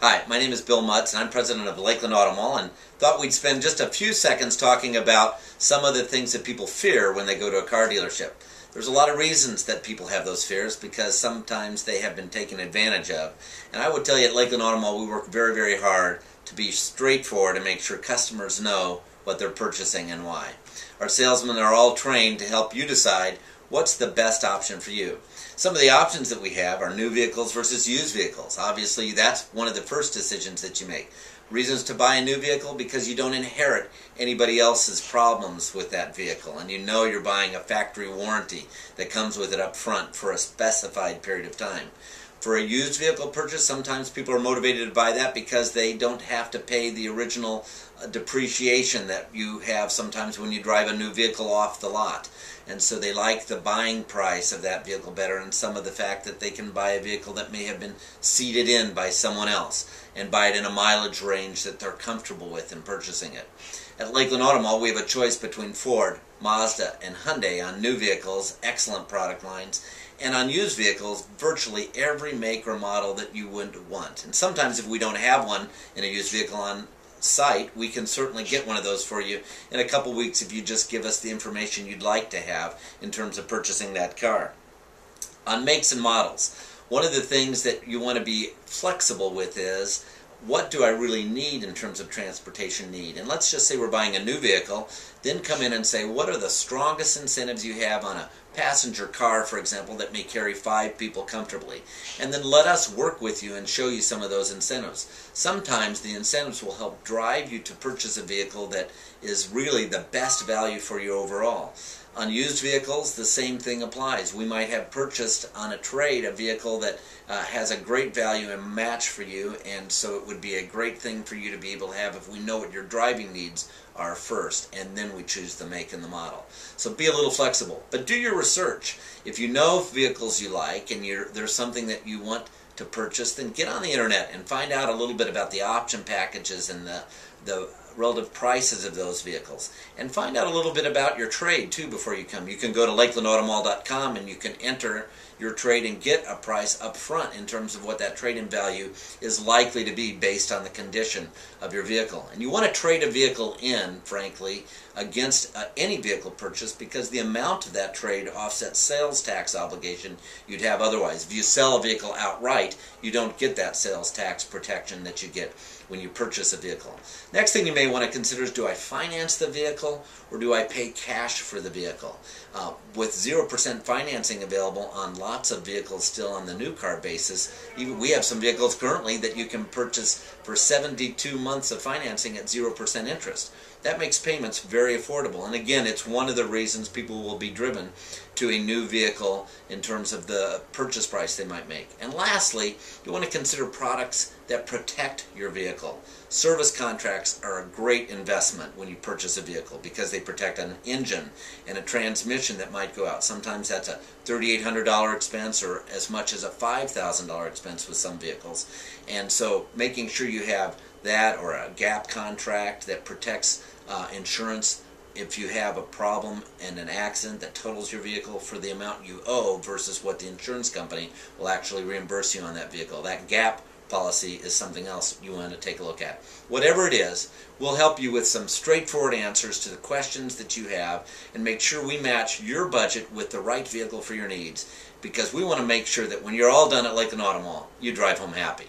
Hi, my name is Bill Mutz, and I'm president of Lakeland Automall, and thought we'd spend just a few seconds talking about some of the things that people fear when they go to a car dealership. There's a lot of reasons that people have those fears because sometimes they have been taken advantage of. And I would tell you at Lakeland Automall we work very, very hard to be straightforward and make sure customers know what they're purchasing and why. Our salesmen are all trained to help you decide what's the best option for you. Some of the options that we have are new vehicles versus used vehicles. Obviously, that's one of the first decisions that you make. Reasons to buy a new vehicle: because you don't inherit anybody else's problems with that vehicle, and you know you're buying a factory warranty that comes with it up front for a specified period of time. For a used vehicle purchase, sometimes people are motivated to buy that because they don't have to pay the original depreciation that you have sometimes when you drive a new vehicle off the lot. And so they like the buying price of that vehicle better, and some of the fact that they can buy a vehicle that may have been seeded in by someone else and buy it in a mileage range that they're comfortable with in purchasing it. At Lakeland Automall we have a choice between Ford, Mazda, and Hyundai on new vehicles, excellent product lines, and on used vehicles, virtually every make or model that you would want. And sometimes if we don't have one in a used vehicle on site, we can certainly get one of those for you in a couple weeks if you just give us the information you'd like to have in terms of purchasing that car. On makes and models, one of the things that you want to be flexible with is, what do I really need in terms of transportation need? And let's just say we're buying a new vehicle, then come in and say, what are the strongest incentives you have on a passenger car, for example, that may carry 5 people comfortably? And then let us work with you and show you some of those incentives. Sometimes the incentives will help drive you to purchase a vehicle that is really the best value for you overall. On used vehicles, the same thing applies. We might have purchased on a trade a vehicle that has a great value and match for you, and so it would be a great thing for you to be able to have if we know what your driving needs are first, and then we choose the make and the model. So be a little flexible, but do your research. If you know vehicles you like and there's something that you want to purchase, then get on the internet and find out a little bit about the option packages and the relative prices of those vehicles, and find out a little bit about your trade too before you come. You can go to lakelandautomall.com and you can enter your trade and get a price up front in terms of what that trade-in value is likely to be based on the condition of your vehicle. And you want to trade a vehicle in, frankly, against any vehicle purchase, because the amount of that trade offsets sales tax obligation you'd have otherwise. If you sell a vehicle outright, you don't get that sales tax protection that you get when you purchase a vehicle. Next thing you may want to consider is, do I finance the vehicle or do I pay cash for the vehicle? With 0% financing available on lots of vehicles still on the new car basis, we have some vehicles currently that you can purchase for 72 months of financing at 0% interest. That makes payments very affordable, and again, it's one of the reasons people will be driven to a new vehicle in terms of the purchase price they might make. And lastly, you want to consider products that protect your vehicle. Service contracts are a great investment when you purchase a vehicle because they protect an engine and a transmission that might go out. Sometimes that's a $3,800 expense or as much as a $5,000 expense with some vehicles. And so making sure you have that, or a gap contract that protects insurance if you have a problem and an accident that totals your vehicle for the amount you owe versus what the insurance company will actually reimburse you on that vehicle. That gap policy is something else you want to take a look at. Whatever it is, we'll help you with some straightforward answers to the questions that you have and make sure we match your budget with the right vehicle for your needs, because we want to make sure that when you're all done at Lakeland Automall, you drive home happy.